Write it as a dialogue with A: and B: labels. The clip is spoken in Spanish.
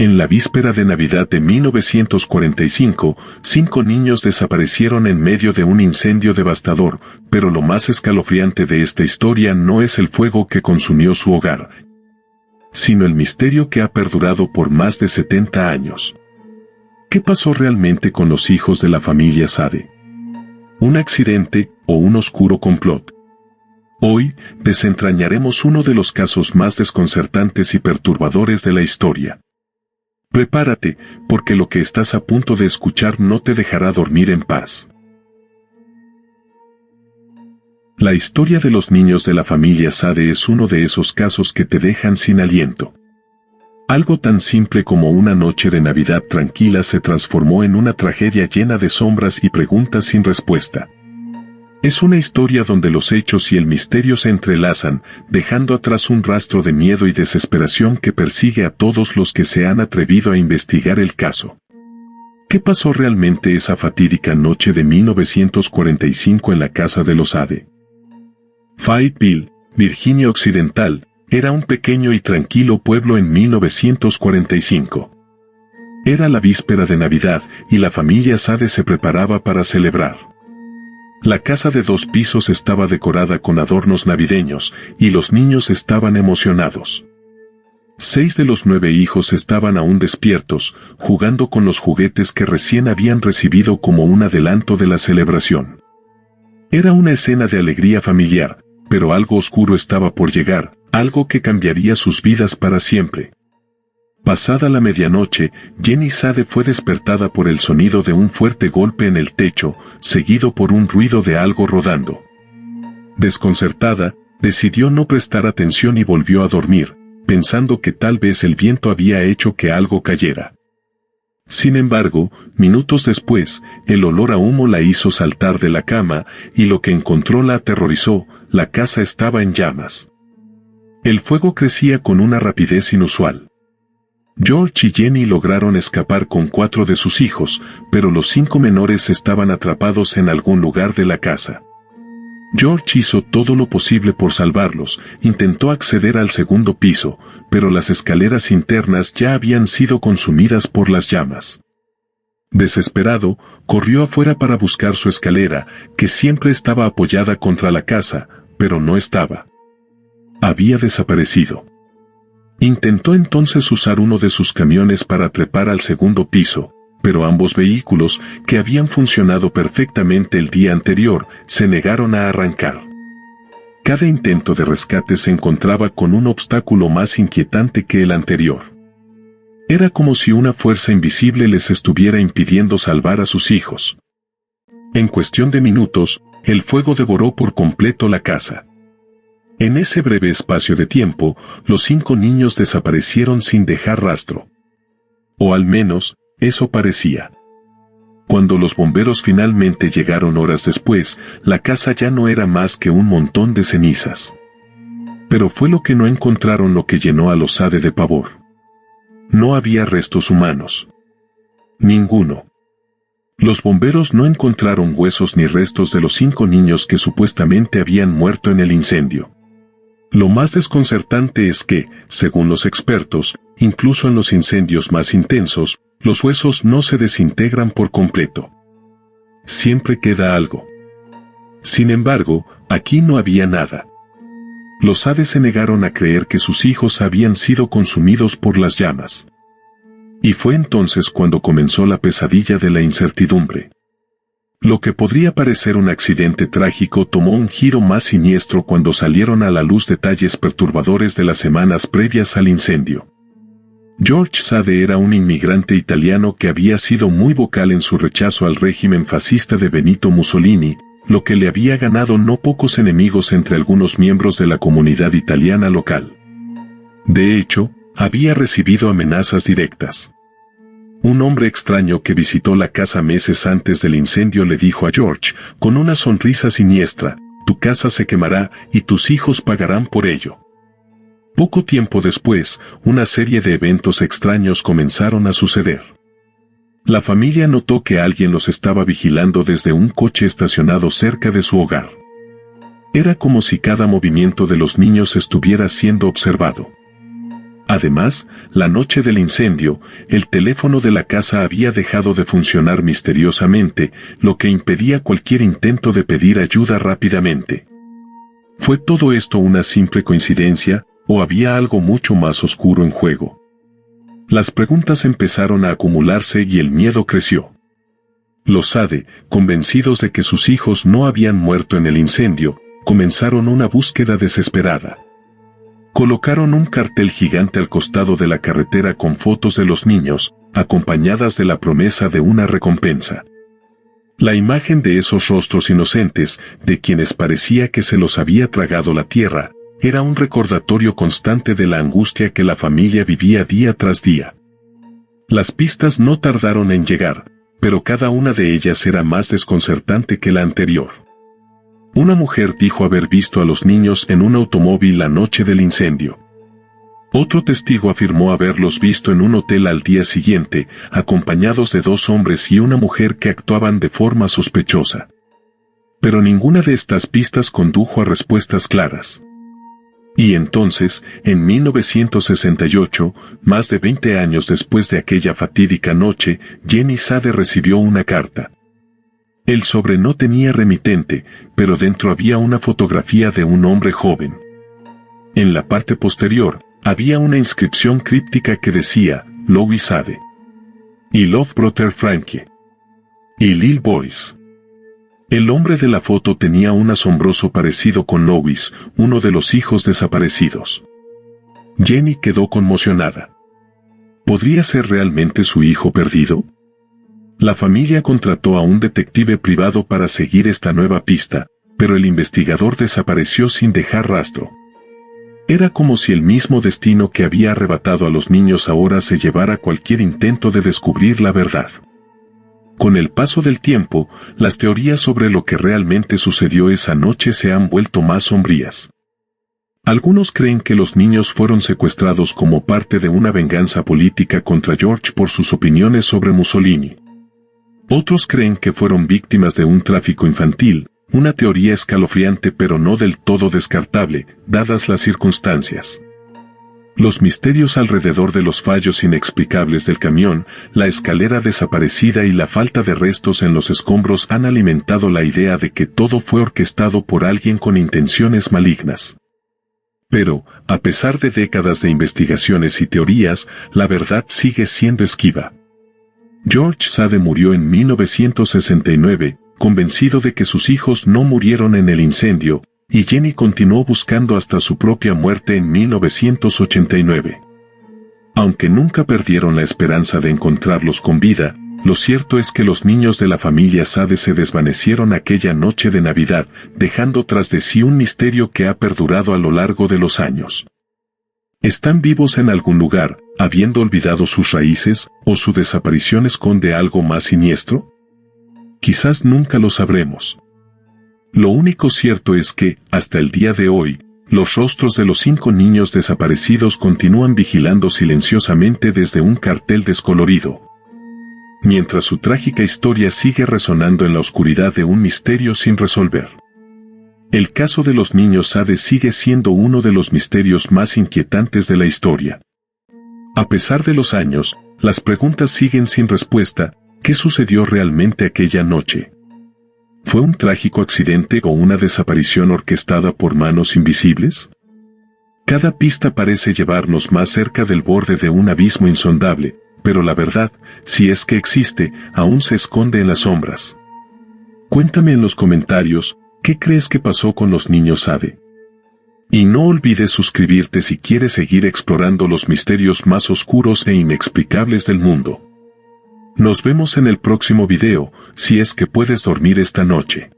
A: En la víspera de Navidad de 1945, 5 niños desaparecieron en medio de un incendio devastador, pero lo más escalofriante de esta historia no es el fuego que consumió su hogar, sino el misterio que ha perdurado por más de 70 años. ¿Qué pasó realmente con los hijos de la familia Sade? ¿Un accidente o un oscuro complot? Hoy, desentrañaremos uno de los casos más desconcertantes y perturbadores de la historia. Prepárate, porque lo que estás a punto de escuchar no te dejará dormir en paz. La historia de los niños de la familia Sade es uno de esos casos que te dejan sin aliento. Algo tan simple como una noche de Navidad tranquila se transformó en una tragedia llena de sombras y preguntas sin respuesta. Es una historia donde los hechos y el misterio se entrelazan, dejando atrás un rastro de miedo y desesperación que persigue a todos los que se han atrevido a investigar el caso. ¿Qué pasó realmente esa fatídica noche de 1945 en la casa de los Sade? Fayetteville, Virginia Occidental, era un pequeño y tranquilo pueblo en 1945. Era la víspera de Navidad y la familia Sade se preparaba para celebrar. La casa de 2 pisos estaba decorada con adornos navideños, y los niños estaban emocionados. 6 de los 9 hijos estaban aún despiertos, jugando con los juguetes que recién habían recibido como un adelanto de la celebración. Era una escena de alegría familiar, pero algo oscuro estaba por llegar, algo que cambiaría sus vidas para siempre. Pasada la medianoche, Jenny Sade fue despertada por el sonido de un fuerte golpe en el techo, seguido por un ruido de algo rodando. Desconcertada, decidió no prestar atención y volvió a dormir, pensando que tal vez el viento había hecho que algo cayera. Sin embargo, minutos después, el olor a humo la hizo saltar de la cama, y lo que encontró la aterrorizó: la casa estaba en llamas. El fuego crecía con una rapidez inusual. George y Jenny lograron escapar con 4 de sus hijos, pero los 5 menores estaban atrapados en algún lugar de la casa. George hizo todo lo posible por salvarlos, intentó acceder al segundo piso, pero las escaleras internas ya habían sido consumidas por las llamas. Desesperado, corrió afuera para buscar su escalera, que siempre estaba apoyada contra la casa, pero no estaba. Había desaparecido. Intentó entonces usar uno de sus camiones para trepar al segundo piso, pero ambos vehículos, que habían funcionado perfectamente el día anterior, se negaron a arrancar. Cada intento de rescate se encontraba con un obstáculo más inquietante que el anterior. Era como si una fuerza invisible les estuviera impidiendo salvar a sus hijos. En cuestión de minutos, el fuego devoró por completo la casa. En ese breve espacio de tiempo, los 5 niños desaparecieron sin dejar rastro. O al menos, eso parecía. Cuando los bomberos finalmente llegaron horas después, la casa ya no era más que un montón de cenizas. Pero fue lo que no encontraron lo que llenó a los Sade de pavor. No había restos humanos. Ninguno. Los bomberos no encontraron huesos ni restos de los 5 niños que supuestamente habían muerto en el incendio. Lo más desconcertante es que, según los expertos, incluso en los incendios más intensos, los huesos no se desintegran por completo. Siempre queda algo. Sin embargo, aquí no había nada. Los Sade se negaron a creer que sus hijos habían sido consumidos por las llamas. Y fue entonces cuando comenzó la pesadilla de la incertidumbre. Lo que podría parecer un accidente trágico tomó un giro más siniestro cuando salieron a la luz detalles perturbadores de las semanas previas al incendio. George Sade era un inmigrante italiano que había sido muy vocal en su rechazo al régimen fascista de Benito Mussolini, lo que le había ganado no pocos enemigos entre algunos miembros de la comunidad italiana local. De hecho, había recibido amenazas directas. Un hombre extraño que visitó la casa meses antes del incendio le dijo a George, con una sonrisa siniestra: tu casa se quemará y tus hijos pagarán por ello. Poco tiempo después, una serie de eventos extraños comenzaron a suceder. La familia notó que alguien los estaba vigilando desde un coche estacionado cerca de su hogar. Era como si cada movimiento de los niños estuviera siendo observado. Además, la noche del incendio, el teléfono de la casa había dejado de funcionar misteriosamente, lo que impedía cualquier intento de pedir ayuda rápidamente. ¿Fue todo esto una simple coincidencia, o había algo mucho más oscuro en juego? Las preguntas empezaron a acumularse y el miedo creció. Los Sade, convencidos de que sus hijos no habían muerto en el incendio, comenzaron una búsqueda desesperada. Colocaron un cartel gigante al costado de la carretera con fotos de los niños, acompañadas de la promesa de una recompensa. La imagen de esos rostros inocentes, de quienes parecía que se los había tragado la tierra, era un recordatorio constante de la angustia que la familia vivía día tras día. Las pistas no tardaron en llegar, pero cada una de ellas era más desconcertante que la anterior. Una mujer dijo haber visto a los niños en un automóvil la noche del incendio. Otro testigo afirmó haberlos visto en un hotel al día siguiente, acompañados de 2 hombres y una mujer que actuaban de forma sospechosa. Pero ninguna de estas pistas condujo a respuestas claras. Y entonces, en 1968, más de 20 años después de aquella fatídica noche, Jenny Sade recibió una carta. El sobre no tenía remitente, pero dentro había una fotografía de un hombre joven. En la parte posterior, había una inscripción críptica que decía, Louis Sade. Y Love Brother Frankie. Y Lil Boys. El hombre de la foto tenía un asombroso parecido con Louis, uno de los hijos desaparecidos. Jenny quedó conmocionada. ¿Podría ser realmente su hijo perdido? La familia contrató a un detective privado para seguir esta nueva pista, pero el investigador desapareció sin dejar rastro. Era como si el mismo destino que había arrebatado a los niños ahora se llevara cualquier intento de descubrir la verdad. Con el paso del tiempo, las teorías sobre lo que realmente sucedió esa noche se han vuelto más sombrías. Algunos creen que los niños fueron secuestrados como parte de una venganza política contra George por sus opiniones sobre Mussolini. Otros creen que fueron víctimas de un tráfico infantil, una teoría escalofriante pero no del todo descartable, dadas las circunstancias. Los misterios alrededor de los fallos inexplicables del camión, la escalera desaparecida y la falta de restos en los escombros han alimentado la idea de que todo fue orquestado por alguien con intenciones malignas. Pero, a pesar de décadas de investigaciones y teorías, la verdad sigue siendo esquiva. George Sade murió en 1969, convencido de que sus hijos no murieron en el incendio, y Jenny continuó buscando hasta su propia muerte en 1989. Aunque nunca perdieron la esperanza de encontrarlos con vida, lo cierto es que los niños de la familia Sade se desvanecieron aquella noche de Navidad, dejando tras de sí un misterio que ha perdurado a lo largo de los años. ¿Están vivos en algún lugar, habiendo olvidado sus raíces, o su desaparición esconde algo más siniestro? Quizás nunca lo sabremos. Lo único cierto es que, hasta el día de hoy, los rostros de los 5 niños desaparecidos continúan vigilando silenciosamente desde un cartel descolorido. Mientras su trágica historia sigue resonando en la oscuridad de un misterio sin resolver. El caso de los niños Sade sigue siendo uno de los misterios más inquietantes de la historia. A pesar de los años, las preguntas siguen sin respuesta. ¿Qué sucedió realmente aquella noche? ¿Fue un trágico accidente o una desaparición orquestada por manos invisibles? Cada pista parece llevarnos más cerca del borde de un abismo insondable, pero la verdad, si es que existe, aún se esconde en las sombras. Cuéntame en los comentarios, ¿qué crees que pasó con los niños Sade? Y no olvides suscribirte si quieres seguir explorando los misterios más oscuros e inexplicables del mundo. Nos vemos en el próximo video, si es que puedes dormir esta noche.